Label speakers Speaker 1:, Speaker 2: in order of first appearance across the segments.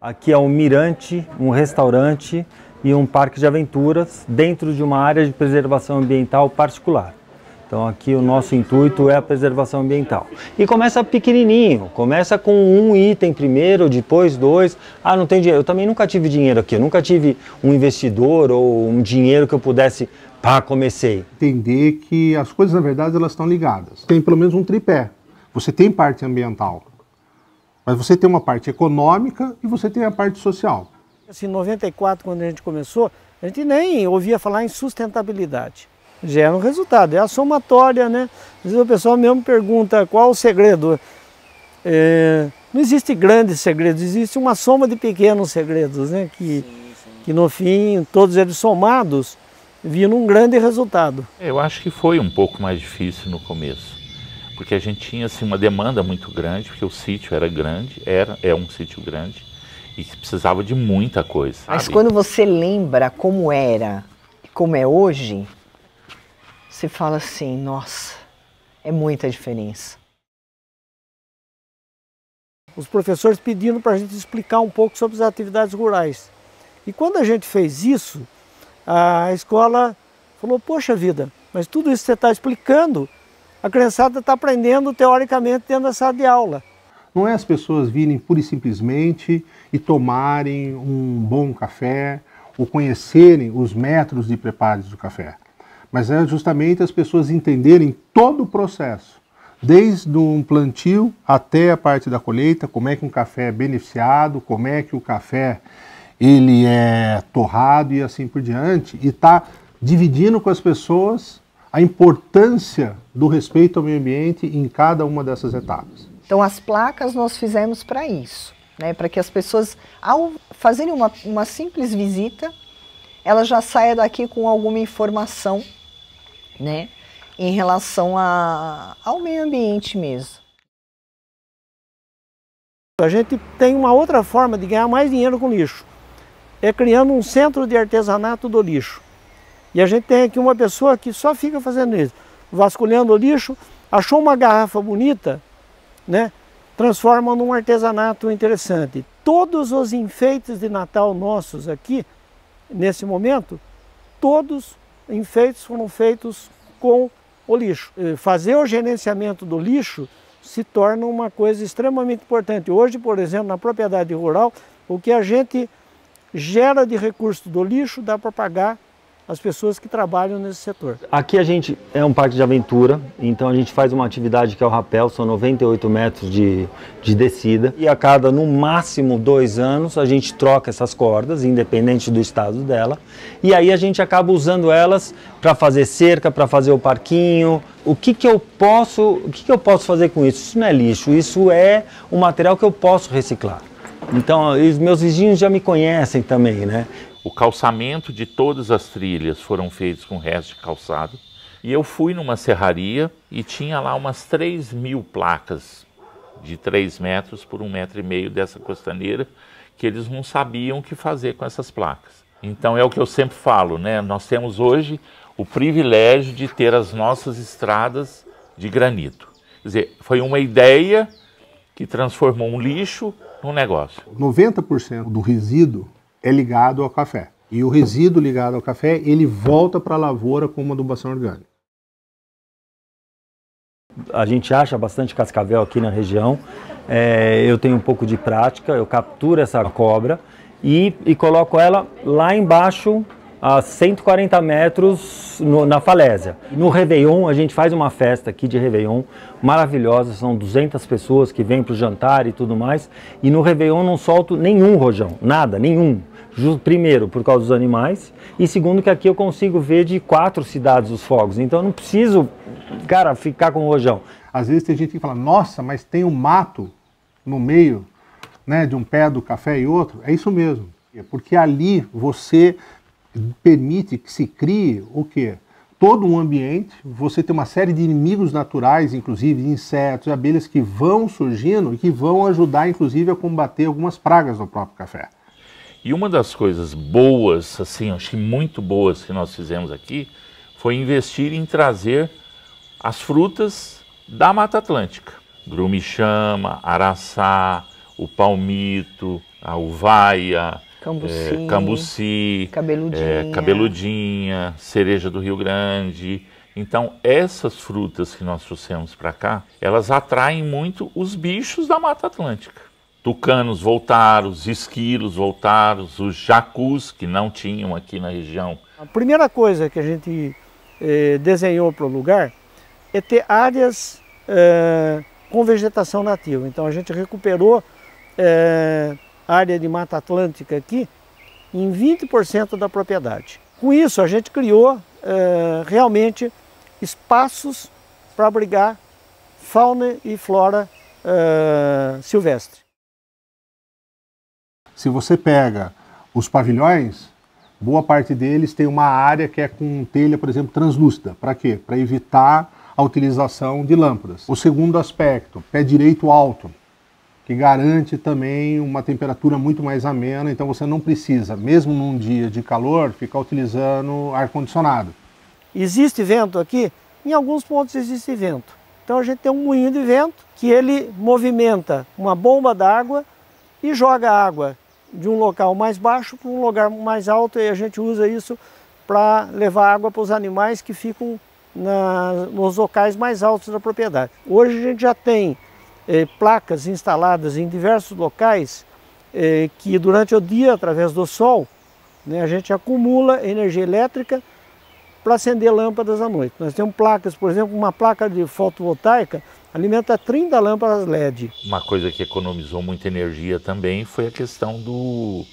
Speaker 1: Aqui é um mirante, um restaurante e um parque de aventuras dentro de uma área de preservação ambiental particular. Então aqui o nosso intuito é a preservação ambiental. E começa pequenininho, começa com um item primeiro, depois dois. Ah, não tem dinheiro. Eu também nunca tive dinheiro aqui, eu nunca tive um investidor ou um dinheiro que eu pudesse, pá, comecei.
Speaker 2: Entender que as coisas, na verdade, elas estão ligadas. Tem pelo menos um tripé. Você tem parte ambiental, mas você tem uma parte econômica e você tem a parte social.
Speaker 3: Assim, em 94, quando a gente começou, a gente nem ouvia falar em sustentabilidade. Já era um resultado, é a somatória, né? Às vezes o pessoal mesmo pergunta qual o segredo. Não existe grandes segredos, existe uma soma de pequenos segredos, né? Que no fim, todos eles somados, viram um grande resultado.
Speaker 4: Eu acho que foi um pouco mais difícil no começo. Porque a gente tinha assim, uma demanda muito grande, porque o sítio era grande, é um sítio grande, e precisava de muita coisa.
Speaker 5: Mas
Speaker 4: sabe?
Speaker 5: quando você lembra como era e como é hoje, você fala assim, nossa, é muita diferença.
Speaker 3: Os professores pedindo para a gente explicar um pouco sobre as atividades rurais. E quando a gente fez isso, a escola falou, poxa vida, mas tudo isso que você está explicando, a criançada está aprendendo teoricamente dentro da sala de aula.
Speaker 2: Não é as pessoas virem pura e simplesmente e tomarem um bom café ou conhecerem os métodos de preparo do café, mas é justamente as pessoas entenderem todo o processo, desde um plantio até a parte da colheita, como é que um café é beneficiado, como é que o café ele é torrado e assim por diante, e está dividindo com as pessoas a importância do respeito ao meio ambiente em cada uma dessas etapas.
Speaker 5: Então as placas nós fizemos para isso, né? Para que as pessoas, ao fazerem uma simples visita, ela já saia daqui com alguma informação, né? Em relação ao meio ambiente mesmo.
Speaker 3: A gente tem uma outra forma de ganhar mais dinheiro com lixo, é criando um centro de artesanato do lixo. E a gente tem aqui uma pessoa que só fica fazendo isso, vasculhando o lixo, achou uma garrafa bonita, né? Transforma num artesanato interessante. Todos os enfeites de Natal nossos aqui, nesse momento, todos enfeites foram feitos com o lixo. Fazer o gerenciamento do lixo se torna uma coisa extremamente importante. Hoje, por exemplo, na propriedade rural, o que a gente gera de recurso do lixo dá para pagar as pessoas que trabalham nesse setor.
Speaker 1: Aqui a gente é um parque de aventura, então a gente faz uma atividade que é o rapel, são 98 metros de descida. E a cada, no máximo, 2 anos, a gente troca essas cordas, independente do estado dela. E aí a gente acaba usando elas para fazer cerca, para fazer o parquinho. O que eu posso fazer com isso? Isso não é lixo, isso é um material que eu posso reciclar. Então, os meus vizinhos já me conhecem também, né?
Speaker 4: O calçamento de todas as trilhas foram feitos com resto de calçado. E eu fui numa serraria e tinha lá umas 3.000 placas de 3 metros por 1,5 metro dessa costaneira, que eles não sabiam o que fazer com essas placas. Então é o que eu sempre falo, né? Nós temos hoje o privilégio de ter as nossas estradas de granito. Quer dizer, foi uma ideia que transformou um lixo num negócio.
Speaker 2: 90% do resíduo é ligado ao café. E o resíduo ligado ao café, ele volta para a lavoura como adubação orgânica.
Speaker 1: A gente acha bastante cascavel aqui na região. Eu tenho um pouco de prática, eu capturo essa cobra e coloco ela lá embaixo a 140 metros na falésia. No Réveillon, a gente faz uma festa aqui de Réveillon maravilhosa, são 200 pessoas que vêm para o jantar e tudo mais, e no Réveillon não solto nenhum rojão, nada, nenhum. Primeiro, por causa dos animais, e segundo, que aqui eu consigo ver de 4 cidades os fogos, então eu não preciso, cara, ficar com o rojão.
Speaker 2: Às vezes tem gente que fala, nossa, mas tem um mato no meio, né, de um pé do café e outro. É isso mesmo, porque ali você permite que se crie o quê? Todo um ambiente, você tem uma série de inimigos naturais, inclusive de insetos e abelhas que vão surgindo e que vão ajudar, inclusive, a combater algumas pragas no próprio café.
Speaker 4: E uma das coisas boas, assim, acho que muito boas que nós fizemos aqui, foi investir em trazer as frutas da Mata Atlântica. Grumixama, araçá, o palmito, a uvaia, cambuci, cabeludinha, cereja do Rio Grande. Então, essas frutas que nós trouxemos para cá, elas atraem muito os bichos da Mata Atlântica. Tucanos voltaram, os esquilos voltaram, os jacus, que não tinham aqui na região.
Speaker 3: A primeira coisa que a gente desenhou para o lugar é ter áreas com vegetação nativa. Então a gente recuperou área de Mata Atlântica aqui em 20% da propriedade. Com isso a gente criou realmente espaços para abrigar fauna e flora silvestre.
Speaker 2: Se você pega os pavilhões, boa parte deles tem uma área que é com telha, por exemplo, translúcida. Para quê? Para evitar a utilização de lâmpadas. O segundo aspecto, pé direito alto, que garante também uma temperatura muito mais amena, então você não precisa, mesmo num dia de calor, ficar utilizando ar-condicionado.
Speaker 3: Existe vento aqui? Em alguns pontos existe vento. Então a gente tem um moinho de vento que ele movimenta uma bomba d'água e joga água de um local mais baixo para um lugar mais alto, e a gente usa isso para levar água para os animais que ficam nos locais mais altos da propriedade. Hoje a gente já tem placas instaladas em diversos locais que durante o dia, através do sol, né, a gente acumula energia elétrica para acender lâmpadas à noite. Nós temos placas, por exemplo, uma placa de fotovoltaica alimenta 30 lâmpadas LED.
Speaker 4: Uma coisa que economizou muita energia também foi a questão do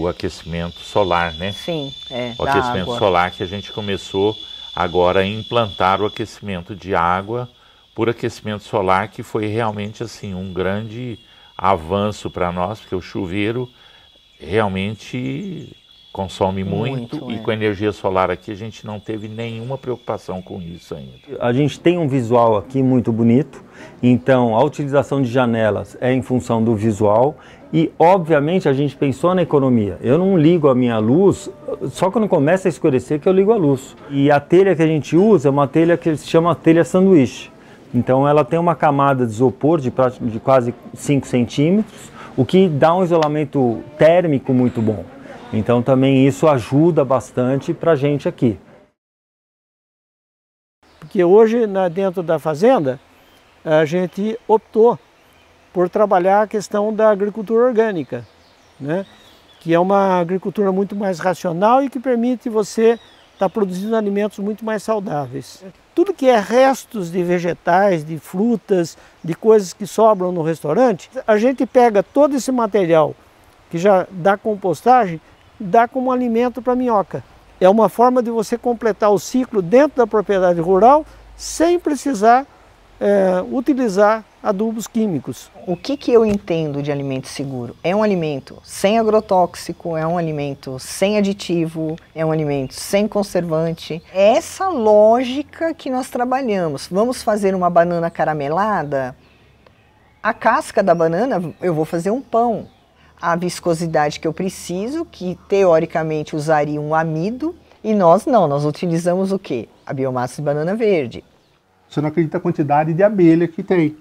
Speaker 4: aquecimento solar, né?
Speaker 5: Sim,
Speaker 4: o aquecimento solar, que a gente começou agora a implantar o aquecimento de água por aquecimento solar, que foi realmente assim um grande avanço para nós, porque o chuveiro realmente consome muito e com a energia solar aqui a gente não teve nenhuma preocupação com isso ainda.
Speaker 1: A gente tem um visual aqui muito bonito, então a utilização de janelas é em função do visual e obviamente a gente pensou na economia. Eu não ligo a minha luz só quando começa a escurecer que eu ligo a luz. E a telha que a gente usa é uma telha que se chama telha sanduíche. Então ela tem uma camada de isopor de quase 5 centímetros, o que dá um isolamento térmico muito bom. Então também isso ajuda bastante para a gente aqui.
Speaker 3: Porque hoje, dentro da fazenda, a gente optou por trabalhar a questão da agricultura orgânica, né? Que é uma agricultura muito mais racional e que permite você estar produzindo alimentos muito mais saudáveis. Tudo que é restos de vegetais, de frutas, de coisas que sobram no restaurante, a gente pega todo esse material que já dá compostagem, dá como alimento para a minhoca. É uma forma de você completar o ciclo dentro da propriedade rural sem precisar utilizar adubos químicos.
Speaker 5: O que eu entendo de alimento seguro? É um alimento sem agrotóxico, é um alimento sem aditivo, é um alimento sem conservante. É essa lógica que nós trabalhamos. Vamos fazer uma banana caramelada? A casca da banana, eu vou fazer um pão. A viscosidade que eu preciso, que teoricamente usaria um amido, e nós não, nós utilizamos o quê? A biomassa de banana verde.
Speaker 2: Você não acredita a quantidade de abelha que tem.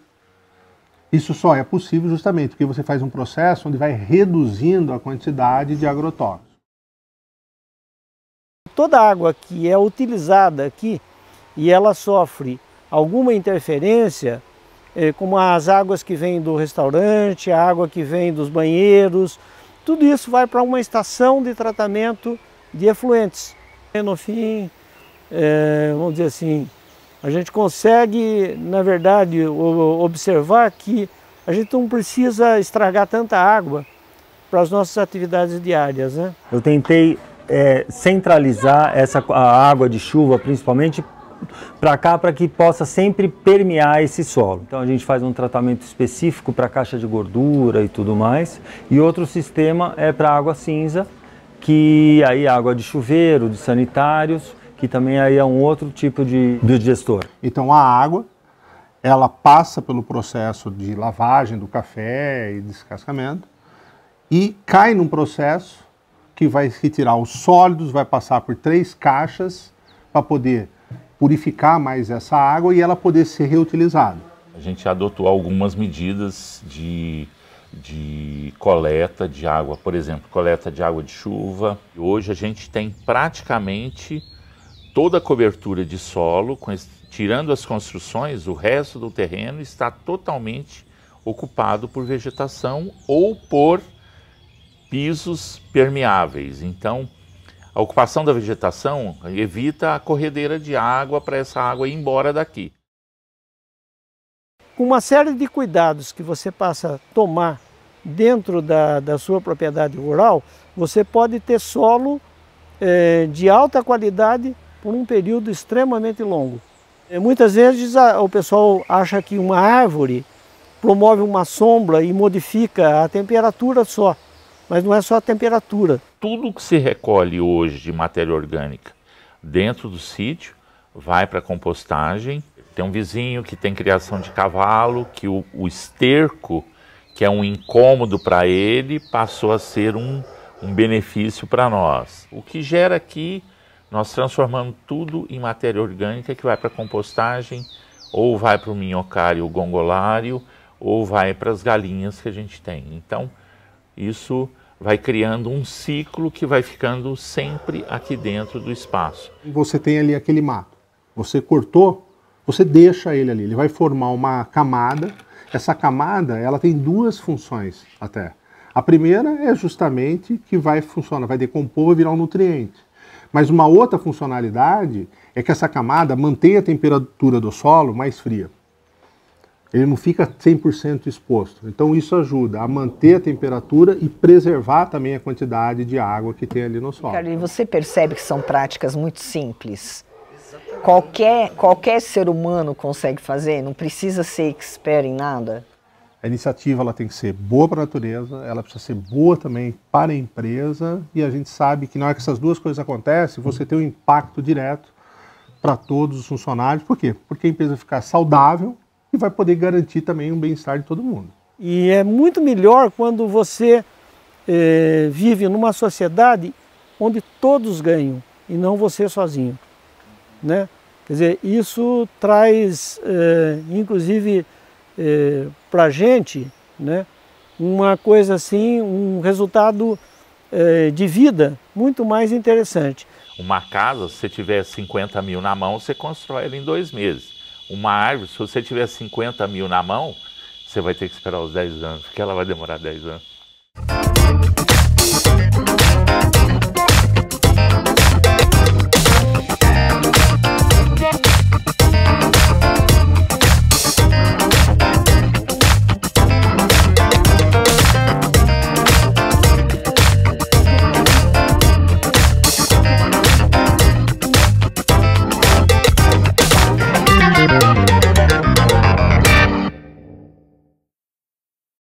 Speaker 2: Isso só é possível justamente porque você faz um processo onde vai reduzindo a quantidade de agrotóxicos.
Speaker 3: Toda a água que é utilizada aqui e ela sofre alguma interferência, como as águas que vêm do restaurante, a água que vem dos banheiros, tudo isso vai para uma estação de tratamento de efluentes. E no fim, vamos dizer assim, a gente consegue, na verdade, observar que a gente não precisa estragar tanta água para as nossas atividades diárias, né?
Speaker 1: Eu tentei centralizar a água de chuva, principalmente para cá, para que possa sempre permear esse solo. Então a gente faz um tratamento específico para a caixa de gordura e tudo mais, e outro sistema é para água cinza, que aí é água de chuveiro, de sanitários, que também aí é um outro tipo de digestor.
Speaker 2: Então a água, ela passa pelo processo de lavagem do café e descascamento e cai num processo que vai retirar os sólidos, vai passar por 3 caixas para poder purificar mais essa água e ela poder ser reutilizada.
Speaker 4: A gente adotou algumas medidas de coleta de água, por exemplo, coleta de água de chuva. Hoje a gente tem praticamente toda a cobertura de solo, tirando as construções, o resto do terreno está totalmente ocupado por vegetação ou por pisos permeáveis. Então, a ocupação da vegetação evita a corredeira de água para essa água ir embora daqui.
Speaker 3: Com uma série de cuidados que você passa a tomar dentro da sua propriedade rural, você pode ter solo de alta qualidade por um período extremamente longo. Muitas vezes o pessoal acha que uma árvore promove uma sombra e modifica a temperatura só, mas não é só a temperatura.
Speaker 4: Tudo que se recolhe hoje de matéria orgânica dentro do sítio vai para a compostagem. Tem um vizinho que tem criação de cavalo, que o esterco, que é um incômodo para ele, passou a ser um benefício para nós. O que gera aqui, nós transformamos tudo em matéria orgânica que vai para a compostagem, ou vai para o minhocário, o gongolário, ou vai para as galinhas que a gente tem. Então, isso vai criando um ciclo que vai ficando sempre aqui dentro do espaço.
Speaker 2: Você tem ali aquele mato, você cortou, você deixa ele ali, ele vai formar uma camada. Essa camada, ela tem 2 funções até. A primeira é justamente que vai funcionar, vai decompor, vai virar um nutriente. Mas uma outra funcionalidade é que essa camada mantém a temperatura do solo mais fria. Ele não fica 100% exposto. Então isso ajuda a manter a temperatura e preservar também a quantidade de água que tem ali no solo.
Speaker 5: Cara, e você percebe que são práticas muito simples. Qualquer ser humano consegue fazer, não precisa ser expert em nada.
Speaker 2: A iniciativa ela tem que ser boa para a natureza, ela precisa ser boa também para a empresa, e a gente sabe que na hora que essas 2 coisas acontecem, você tem um impacto direto para todos os funcionários. Por quê? Porque a empresa fica saudável e vai poder garantir também o bem-estar de todo mundo.
Speaker 3: E é muito melhor quando você vive numa sociedade onde todos ganham e não você sozinho, né? Quer dizer, isso traz, inclusive, para a gente, né, uma coisa assim, um resultado de vida muito mais interessante.
Speaker 4: Uma casa, se você tiver 50 mil na mão, você constrói ela em 2 meses. Uma árvore, se você tiver 50 mil na mão, você vai ter que esperar os 10 anos, porque ela vai demorar 10 anos.